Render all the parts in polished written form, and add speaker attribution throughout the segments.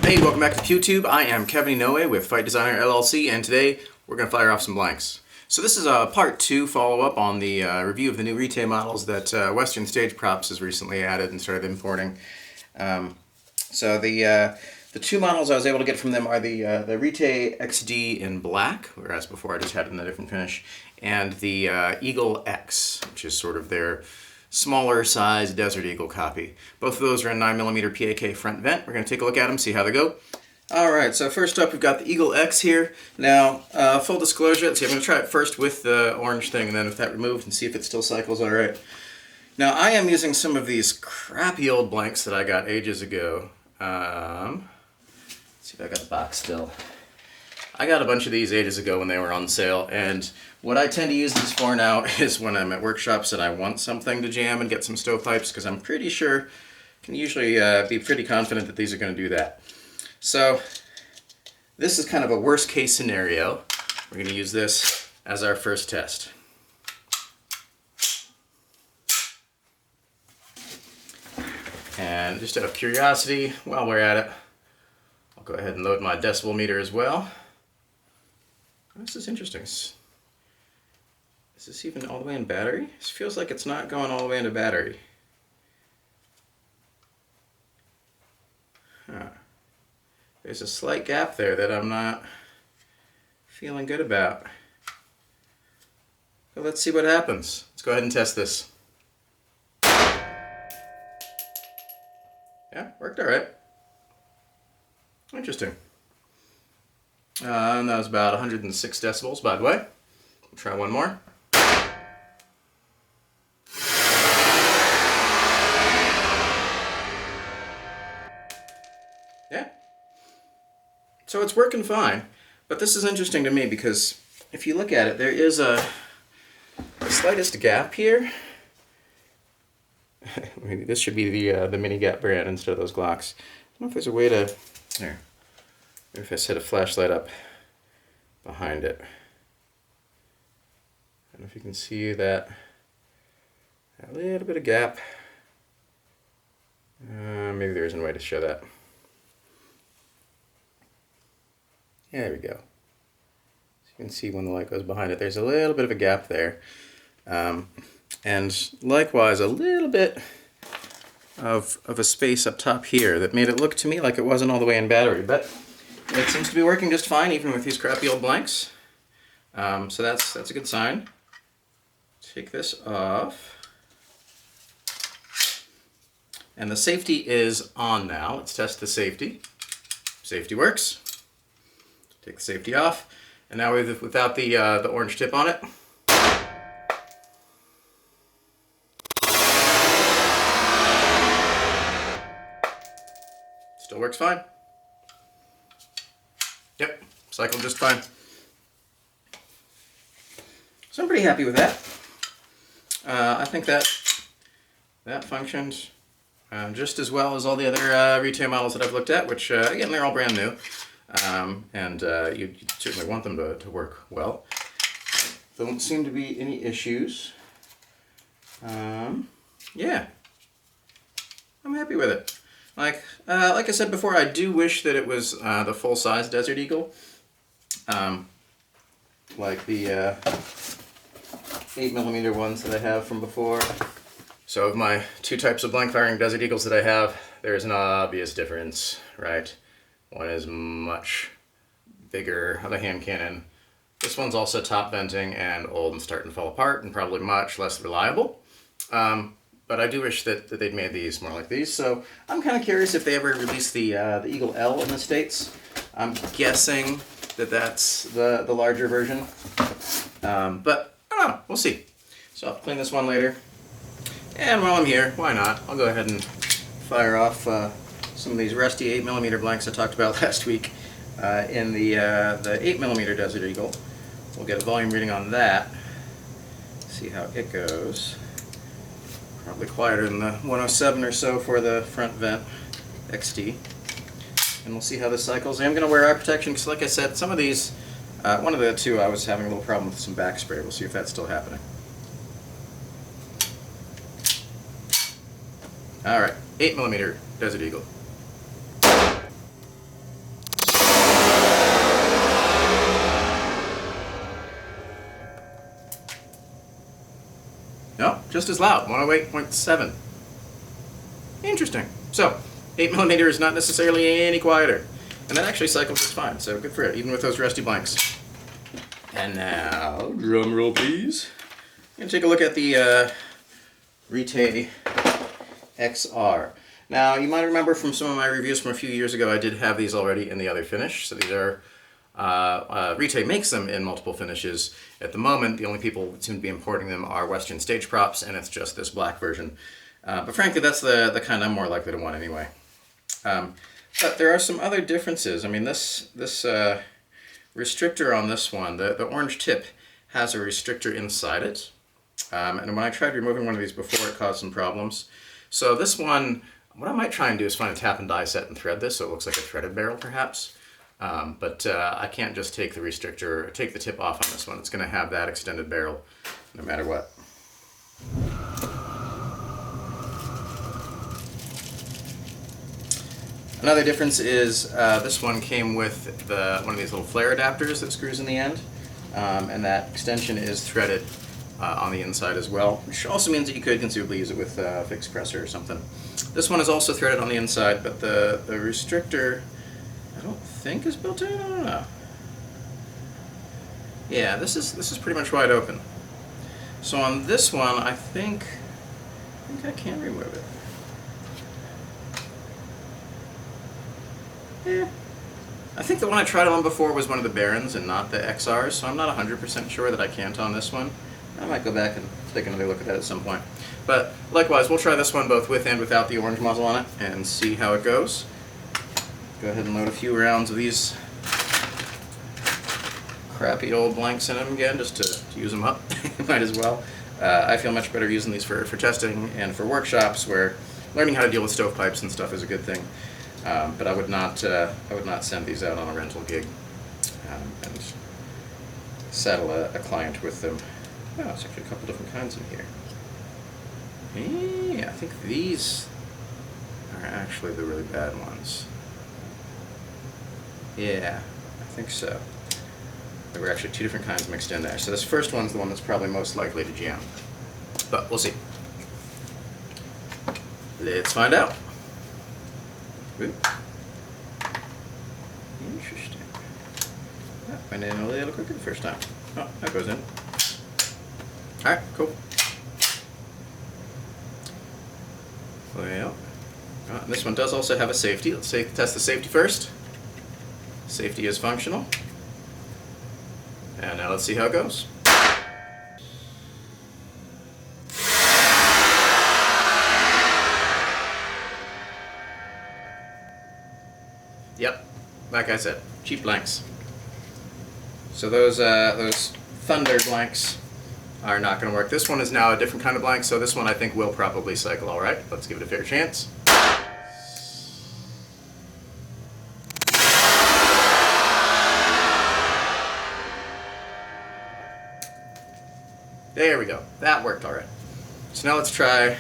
Speaker 1: Hey, welcome back to YouTube. I am Kevin Inoue with Fight Designer LLC, and today we're going to fire off some blanks. So this is a part 2 follow-up on the review of the new Retay models that Western Stage Props has recently added and started importing. So the two models I was able to get from them are the Retay XD in black, whereas before I just had it in a different finish, and the Eagle X, which is sort of their smaller size Desert Eagle copy. Both of those are in 9mm PAK front vent. We're going to take a look at them, see how they go. Alright, so first up we've got the Eagle X here. Now, full disclosure, let's see, I'm going to try it first with the orange thing and then with that removed and see if it still cycles alright. Now, I am using some of these crappy old blanks that I got ages ago. Let's see if I got the box still. I got a bunch of these ages ago when they were on sale, and what I tend to use these for now is when I'm at workshops and I want something to jam and get some stovepipes, because I'm pretty sure, can usually be pretty confident that these are going to do that. So this is kind of a worst case scenario. We're going to use this as our first test. And just out of curiosity, while we're at it, I'll go ahead and load my decibel meter as well. This is interesting. Is this even all the way in battery? This feels like it's not going all the way into battery. Huh. There's a slight gap there that I'm not feeling good about. So let's see what happens. Let's go ahead and test this. Yeah, worked all right. Interesting. And that was about 106 decibels, by the way. We'll try one more. Yeah. So it's working fine. But this is interesting to me because if you look at it, there is the slightest gap here. Maybe this should be the mini gap brand instead of those Glocks. I don't know if there's a way to... There. Maybe if I set a flashlight up behind it. I don't know if you can see that a little bit of gap. Maybe there isn't a way to show that. Yeah, there we go. So you can see when the light goes behind it, there's a little bit of a gap there. And likewise, a little bit of a space up top here that made it look to me like it wasn't all the way in battery. But it seems to be working just fine, even with these crappy old blanks. So that's a good sign. Take this off. And the safety is on now. Let's test the safety. Safety works. Take the safety off. And now without the orange tip on it. Still works fine. Yep, cycled just fine. So I'm pretty happy with that. I think that functioned just as well as all the other Retay models that I've looked at, which again, they're all brand new. And you certainly want them to work well. There don't seem to be any issues. Yeah, I'm happy with it. Like I said before, I do wish that it was the full-size Desert Eagle, like the 8mm ones that I have from before. So of my two types of blank firing Desert Eagles that I have, there's an obvious difference, right? One is much bigger of a hand cannon. This one's also top venting and old and starting to fall apart and probably much less reliable. But I do wish that they'd made these more like these. So I'm kind of curious if they ever release the Eagle L in the States. I'm guessing that that's the larger version. But I don't know, we'll see. So I'll clean this one later. And while I'm here, why not? I'll go ahead and fire off some of these rusty 8mm blanks I talked about last week in the 8mm Desert Eagle. We'll get a volume reading on that. See how it goes. Probably quieter than the 107 or so for the front vent XD. And we'll see how this cycles. I'm going to wear eye protection because, like I said, some of these, one of the two I was having a little problem with some back spray. We'll see if that's still happening. Alright, 8mm Desert Eagle. just as loud, 108.7. Interesting. So, 8mm is not necessarily any quieter. And that actually cycles just fine, so good for it, even with those rusty blanks. And now, drum roll please. I'm going to take a look at the Retay XR. Now, you might remember from some of my reviews from a few years ago, I did have these already in the other finish. So these are, Retay makes them in multiple finishes. At the moment, the only people that seem to be importing them are Western Stage Props, and it's just this black version. But frankly, that's the kind I'm more likely to want anyway. But there are some other differences. I mean, this restrictor on this one, the orange tip, has a restrictor inside it. And when I tried removing one of these before, it caused some problems. So this one, what I might try and do is find a tap and die set and thread this so it looks like a threaded barrel perhaps. But I can't just take the restrictor, take the tip off on this one. It's going to have that extended barrel no matter what. Another difference is this one came with one of these little flare adapters that screws in the end, and that extension is threaded on the inside as well, which also means that you could conceivably use it with a fixed compressor or something. This one is also threaded on the inside, but the restrictor I don't think is built in. I don't know. Yeah, this is pretty much wide open. So on this one, I think I can remove it. Yeah. I think the one I tried on before was one of the Barons and not the XRs, so I'm not 100% sure that I can't on this one. I might go back and take another look at that at some point. But likewise, we'll try this one both with and without the orange muzzle on it and see how it goes. Go ahead and load a few rounds of these crappy old blanks in them again, just to use them up. Might as well. I feel much better using these for testing and for workshops where learning how to deal with stovepipes and stuff is a good thing. But I would not send these out on a rental gig and saddle a client with them. Oh, there's actually a couple different kinds in here. Yeah, I think these are actually the really bad ones. Yeah, I think so. There were actually two different kinds mixed in there. So this first one's the one that's probably most likely to jam. But we'll see. Let's find out. Ooh. Interesting. That went in a little quicker the first time. Oh, that goes in. Alright, cool. Well, this one does also have a safety. Let's test the safety first. Safety is functional. And now let's see how it goes. Yep, like I said, cheap blanks. So those Thunder blanks are not going to work. This one is now a different kind of blank, so this one I think will probably cycle all right. Let's give it a fair chance. There we go. That worked all right. So now let's try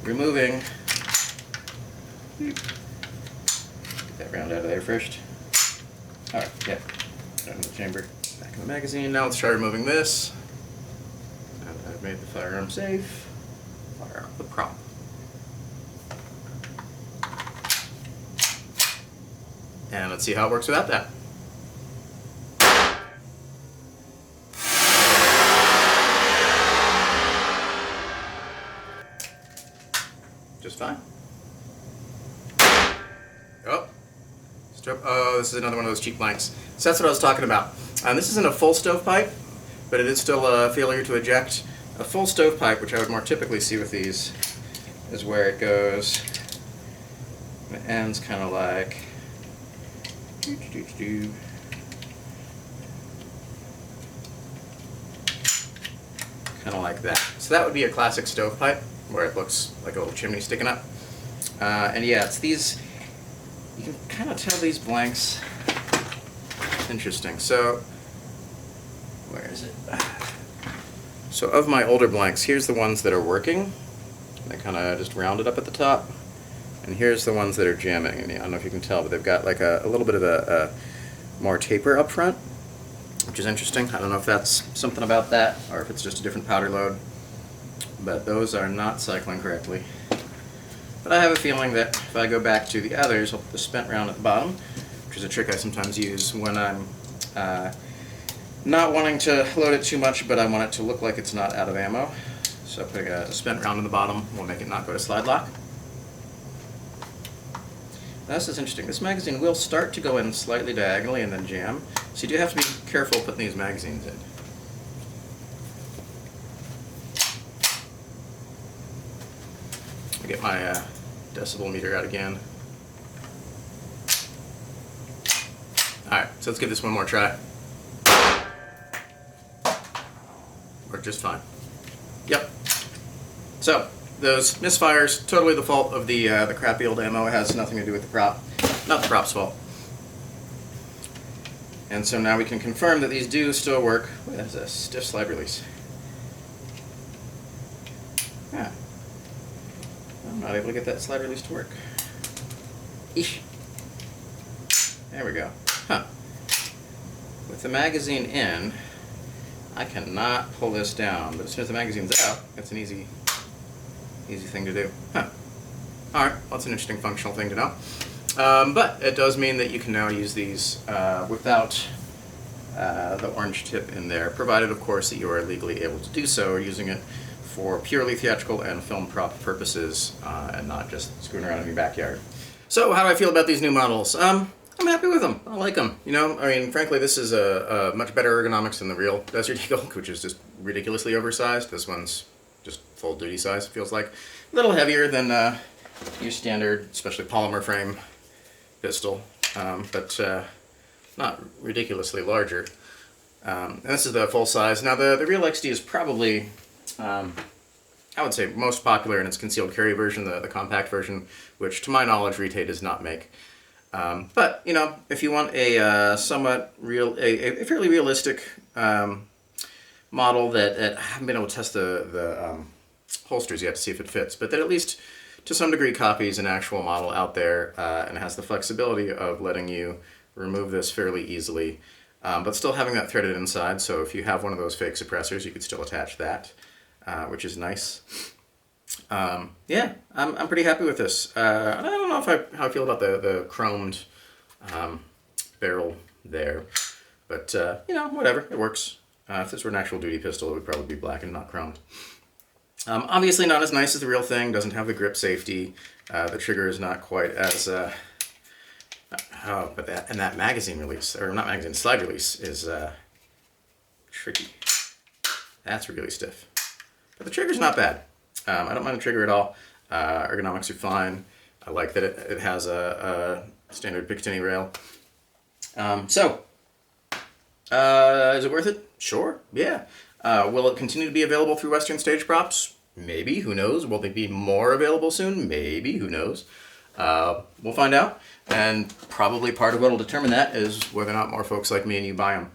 Speaker 1: removing. Get that round out of there first. All right, yeah. Out in the chamber. Back in the magazine. Now let's try removing this. Now that I've made the firearm safe, fire up the prop. And let's see how it works without that. Just fine. Oh, this is another one of those cheap blanks. So that's what I was talking about. This isn't a full stovepipe, but it is still a failure to eject. A full stovepipe, which I would more typically see with these, is where it goes. And it ends kind of like. Kind of like that. So that would be a classic stovepipe, where it looks like a little chimney sticking up. And yeah, it's these. You can kind of tell these blanks. Interesting. So, where is it? So of my older blanks, here's the ones that are working. They kind of just rounded up at the top. And here's the ones that are jamming. And I don't know if you can tell, but they've got like a little bit of a more taper up front, which is interesting. I don't know if that's something about that or if it's just a different powder load. but those are not cycling correctly. But I have a feeling that if I go back to the others, I'll put the spent round at the bottom, which is a trick I sometimes use when I'm not wanting to load it too much, but I want it to look like it's not out of ammo. So putting a spent round in the bottom will make it not go to slide lock. Now, this is interesting. This magazine will start to go in slightly diagonally and then jam, so you do have to be careful putting these magazines in. I'll get my decibel meter out again. Alright, so let's give this one more try. Worked just fine. Yep. So, those misfires, totally the fault of the crappy old ammo. It has nothing to do with the prop. Not the prop's fault. And so now we can confirm that these do still work. Wait, that's a stiff slide release. Yeah. I'm not able to get that slide release to work. Eesh. There we go. Huh. With the magazine in, I cannot pull this down, but as soon as the magazine's out, it's an easy thing to do. Huh. Alright, well, that's an interesting functional thing to know. But it does mean that you can now use these without the orange tip in there, provided, of course, that you are legally able to do so, or using it for purely theatrical and film prop purposes, and not just screwing around in your backyard. So, how do I feel about these new models? I'm happy with them. I like them. You know, I mean, frankly, this is a much better ergonomics than the real Desert Eagle, which is just ridiculously oversized. This one's just full duty size, it feels like. A little heavier than your standard, especially polymer frame pistol, but not ridiculously larger. And this is the full size. Now, the real XD is probably, I would say, most popular in its concealed carry version, the compact version, which, to my knowledge, Retay does not make. But, you know, if you want a a fairly realistic model that I haven't been able to test the holsters yet to see if it fits, but that at least to some degree copies an actual model out there and has the flexibility of letting you remove this fairly easily, but still having that threaded inside, so if you have one of those fake suppressors, you could still attach that, which is nice. Yeah, I'm pretty happy with this. I don't know how I feel about the chromed barrel there, but you know, whatever, it works. If this were an actual duty pistol, it would probably be black and not chromed. Obviously not as nice as the real thing, doesn't have the grip safety, the trigger is not quite as, but that magazine release, or not magazine, slide release is tricky. That's really stiff. But the trigger's not bad. I don't mind the trigger at all. Ergonomics are fine. I like that it has a standard Picatinny rail. Is it worth it? Sure, yeah. Will it continue to be available through Western Stage Props? Maybe, who knows? Will they be more available soon? Maybe, who knows? We'll find out. And probably part of what will determine that is whether or not more folks like me and you buy them.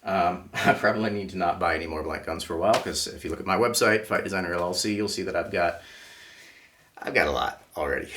Speaker 1: I probably need to not buy any more blank guns for a while, because if you look at my website, Fight Designer LLC, you'll see that I've got a lot already.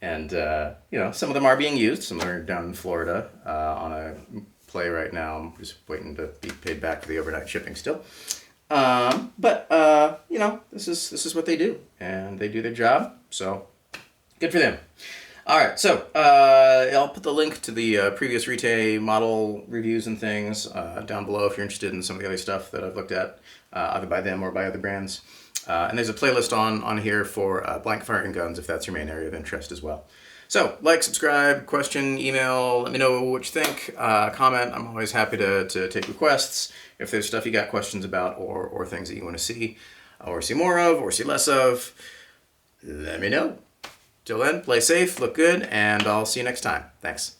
Speaker 1: You know, some of them are being used. Some are down in Florida on a play right now. I'm just waiting to be paid back for the overnight shipping still. You know, this is what they do, and they do their job, so good for them. Alright, so I'll put the link to the previous Retay model reviews and things down below if you're interested in some of the other stuff that I've looked at, either by them or by other brands. And there's a playlist on here for blank firing guns if that's your main area of interest as well. So, like, subscribe, question, email, let me know what you think, comment. I'm always happy to take requests if there's stuff you got questions about or things that you want to see, or see more of, or see less of. Let me know. Till then, play safe, look good, and I'll see you next time. Thanks.